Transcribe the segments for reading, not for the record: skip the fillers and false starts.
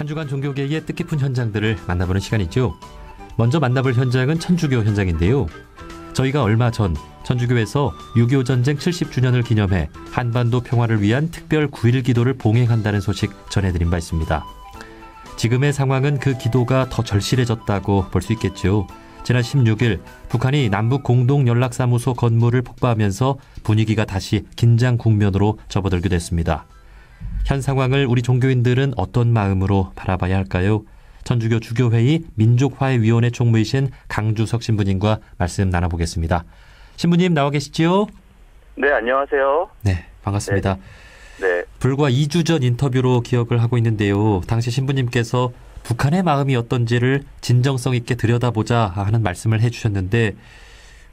한 주간 종교계의 뜻깊은 현장들을 만나보는 시간이죠. 먼저 만나볼 현장은 천주교 현장인데요. 저희가 얼마 전 천주교에서 6.25 전쟁 70주년을 기념해 한반도 평화를 위한 특별 9.1 기도를 봉행한다는 소식 전해드린 바 있습니다. 지금의 상황은 그 기도가 더 절실해졌다고 볼 수 있겠죠. 지난 16일 북한이 남북 공동연락사무소 건물을 폭파하면서 분위기가 다시 긴장 국면으로 접어들게 됐습니다. 현 상황을 우리 종교인들은 어떤 마음으로 바라봐야 할까요? 천주교 주교회의 민족화해위원회 총무이신 강주석 신부님과 말씀 나눠보겠습니다. 신부님 나와 계시지요? 네, 안녕하세요. 네, 반갑습니다. 네. 불과 2주 전 인터뷰로 기억을 하고 있는데요. 당시 신부님께서 북한의 마음이 어떤지를 진정성 있게 들여다보자 하는 말씀을 해주셨는데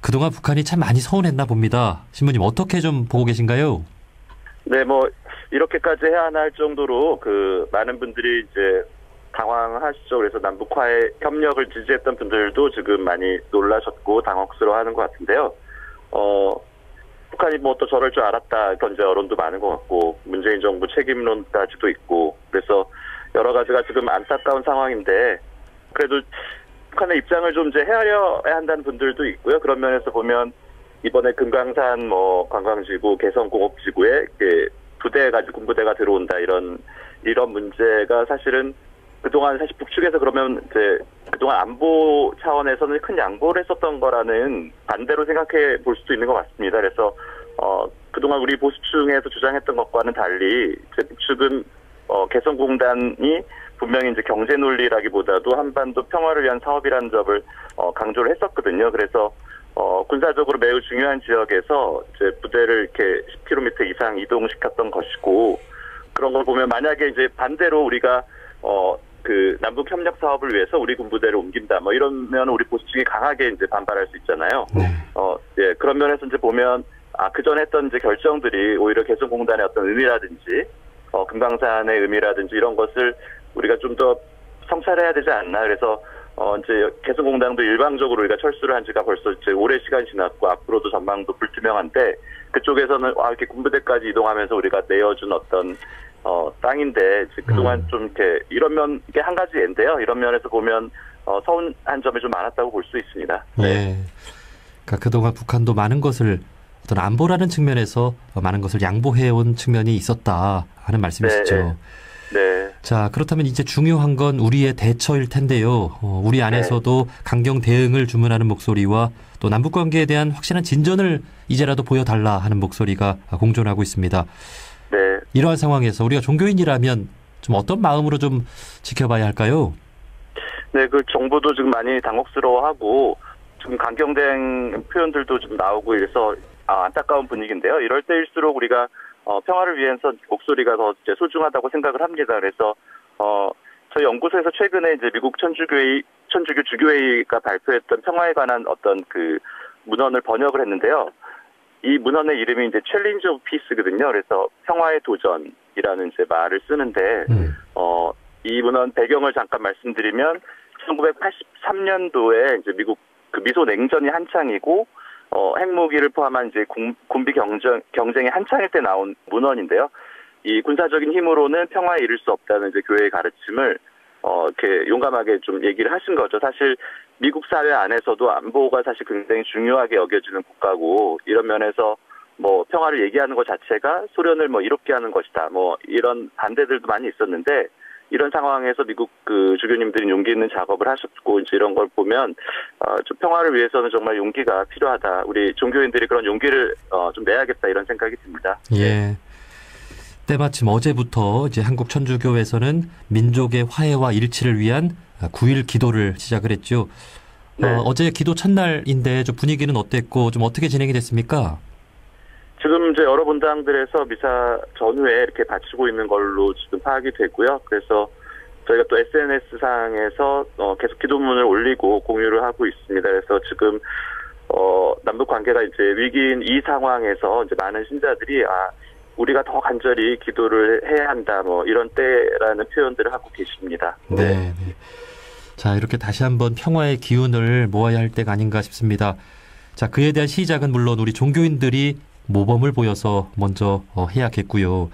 그동안 북한이 참 많이 서운했나 봅니다. 신부님 어떻게 좀 보고 계신가요? 네, 이렇게까지 해야 하나 할 정도로 많은 분들이 이제 당황하시죠. 그래서 남북화해 협력을 지지했던 분들도 지금 많이 놀라셨고 당혹스러워하는 것 같은데요. 북한이 또 저럴 줄 알았다 견제 여론도 많은 것 같고 문재인 정부 책임론까지도 있고 그래서 여러 가지가 지금 안타까운 상황인데 그래도 북한의 입장을 좀 이제 헤아려야 한다는 분들도 있고요. 그런 면에서 보면 이번에 금강산 관광지구 개성공업지구에 부대 가지고 군부대가 들어온다 이런 문제가 사실은 그동안 사실 북측에서 그러면 이제 그동안 안보 차원에서는 큰 양보를 했었던 거라는 반대로 생각해 볼 수도 있는 것 같습니다. 그래서 그동안 우리 보수층에서 주장했던 것과는 달리 이제 북측은 개성공단이 분명히 이제 경제 논리라기보다도 한반도 평화를 위한 사업이라는 점을 강조를 했었거든요. 그래서 군사적으로 매우 중요한 지역에서 이제 부대를 이렇게 10km 이상 이동시켰던 것이고 그런 걸 보면 만약에 이제 반대로 우리가 남북 협력 사업을 위해서 우리 군부대를 옮긴다 이러면 우리 보수층이 강하게 이제 반발할 수 있잖아요. 예, 그런 면에서 이제 보면 그전에 했던 이제 결정들이 오히려 개성공단의 어떤 의미라든지 금강산의 의미라든지 이런 것을 우리가 좀 더 성찰해야 되지 않나. 그래서 이제 개성공단도 일방적으로 우리가 철수를 한 지가 벌써 이제 오래 시간이 지났고 앞으로도 전망도 불투명한데 그쪽에서는 이렇게 군부대까지 이동하면서 우리가 내어준 어떤 땅인데 그동안 좀 이렇게 이게 한 가지 예인데요. 이런 면에서 보면 서운한 점이 좀 많았다고 볼 수 있습니다. 네. 예. 그러니까 그동안 북한도 많은 것을 어떤 안보라는 측면에서 많은 것을 양보해온 측면이 있었다 하는 말씀이시죠. 네. 자, 그렇다면 이제 중요한 건 우리의 대처일 텐데요. 우리 안에서도 강경 대응을 주문하는 목소리와 또 남북관계에 대한 확실한 진전을 이제라도 보여달라 하는 목소리가 공존하고 있습니다. 네. 이러한 상황에서 우리가 종교인이라면 좀 어떤 마음으로 좀 지켜봐야 할까요? 네, 정부도 지금 많이 당혹스러워하고 지금 강경 대응 표현들도 좀 나오고 이래서 안타까운 분위기인데요. 이럴 때일수록 우리가 평화를 위해서 목소리가 더 이제 소중하다고 생각을 합니다. 그래서 저희 연구소에서 최근에 이제 미국 천주교 주교회의가 발표했던 평화에 관한 어떤 문헌을 번역을 했는데요. 이 문헌의 이름이 이제 챌린지 오브 피스거든요. 그래서 평화의 도전이라는 이제 말을 쓰는데 이 문헌 배경을 잠깐 말씀드리면 1983년도에 이제 미국 미소 냉전이 한창이고 핵무기를 포함한 이제 군비 경쟁이 한창일 때 나온 문헌인데요. 이 군사적인 힘으로는 평화에 이를 수 없다는 이제 교회의 가르침을 이렇게 용감하게 좀 얘기를 하신 거죠. 사실 미국 사회 안에서도 안보가 사실 굉장히 중요하게 여겨지는 국가고 이런 면에서 평화를 얘기하는 것 자체가 소련을 이롭게 하는 것이다. 이런 반대들도 많이 있었는데 이런 상황에서 미국 주교님들이 용기 있는 작업을 하셨고 이제 이런 걸 보면 좀 평화를 위해서는 정말 용기가 필요하다. 우리 종교인들이 그런 용기를 좀 내야겠다 이런 생각이 듭니다. 예. 때마침 어제부터 이제 한국 천주교에서는 민족의 화해와 일치를 위한 9.1 기도를 시작을 했죠. 네. 어제 기도 첫날인데 좀 분위기는 어땠고 좀 어떻게 진행이 됐습니까? 지금 이제 여러 분당들에서 미사 전후에 이렇게 바치고 있는 걸로 지금 파악이 되고요. 그래서 저희가 또 SNS상에서 계속 기도문을 올리고 공유를 하고 있습니다. 그래서 지금 남북 관계가 이제 위기인 이 상황에서 이제 많은 신자들이 우리가 더 간절히 기도를 해야 한다 이런 때라는 표현들을 하고 계십니다. 네. 자, 이렇게 다시 한번 평화의 기운을 모아야 할 때가 아닌가 싶습니다. 자, 그에 대한 시작은 물론 우리 종교인들이 모범을 보여서 먼저 해야겠고요.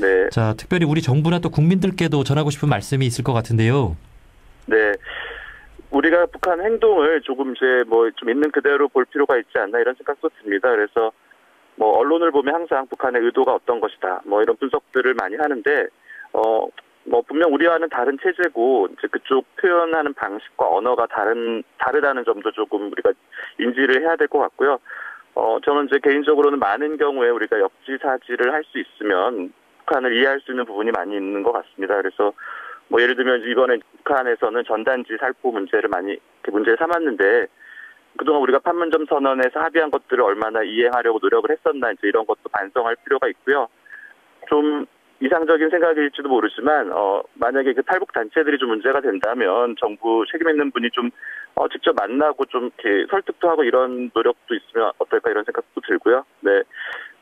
네. 자, 특별히 우리 정부나 또 국민들께도 전하고 싶은 말씀이 있을 것 같은데요. 네. 우리가 북한 행동을 조금 이제 뭐 좀 있는 그대로 볼 필요가 있지 않나 이런 생각도 듭니다. 그래서 뭐 언론을 보면 항상 북한의 의도가 어떤 것이다. 뭐 이런 분석들을 많이 하는데 뭐 분명 우리와는 다른 체제고 이제 그쪽 표현하는 방식과 언어가 다르다는 점도 조금 우리가 인지를 해야 될 것 같고요. 저는 이제 개인적으로는 많은 경우에 우리가 역지사지를 할 수 있으면 북한을 이해할 수 있는 부분이 많이 있는 것 같습니다. 그래서 뭐 예를 들면 이번에 북한에서는 전단지 살포 문제를 많이 문제를 삼았는데 그동안 우리가 판문점 선언에서 합의한 것들을 얼마나 이행하려고 노력을 했었나 이제 이런 것도 반성할 필요가 있고요. 좀 이상적인 생각일지도 모르지만 만약에 그 탈북 단체들이 좀 문제가 된다면 정부 책임 있는 분이 좀 직접 만나고 좀 이렇게 설득도 하고 이런 노력도 있으면 어떨까 이런 생각도 들고요. 네,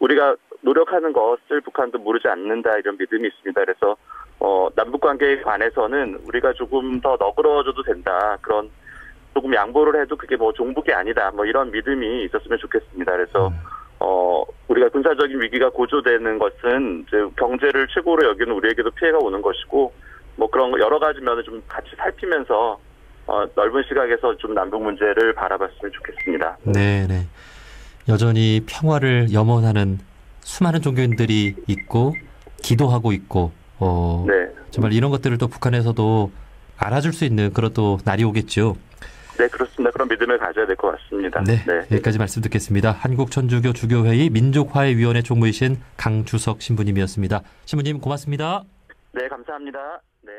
우리가 노력하는 것을 북한도 모르지 않는다 이런 믿음이 있습니다. 그래서 남북 관계에 관해서는 우리가 조금 더 너그러워져도 된다 그런 조금 양보를 해도 그게 뭐 종북이 아니다 뭐 이런 믿음이 있었으면 좋겠습니다. 그래서 우리가 군사적인 위기가 고조되는 것은 이제 경제를 최고로 여기는 우리에게도 피해가 오는 것이고 뭐 그런 여러 가지 면을 좀 같이 살피면서 넓은 시각에서 좀 남북 문제를 바라봤으면 좋겠습니다. 네, 네. 여전히 평화를 염원하는 수많은 종교인들이 있고 기도하고 있고 네. 정말 이런 것들을 또 북한에서도 알아줄 수 있는 그런 또 날이 오겠죠. 네, 그렇습니다. 그런 믿음을 가져야 될 것 같습니다. 네, 여기까지 말씀 듣겠습니다. 한국천주교 주교회의 민족화해위원회 총무이신 강주석 신부님이었습니다. 신부님 고맙습니다. 네, 감사합니다. 네.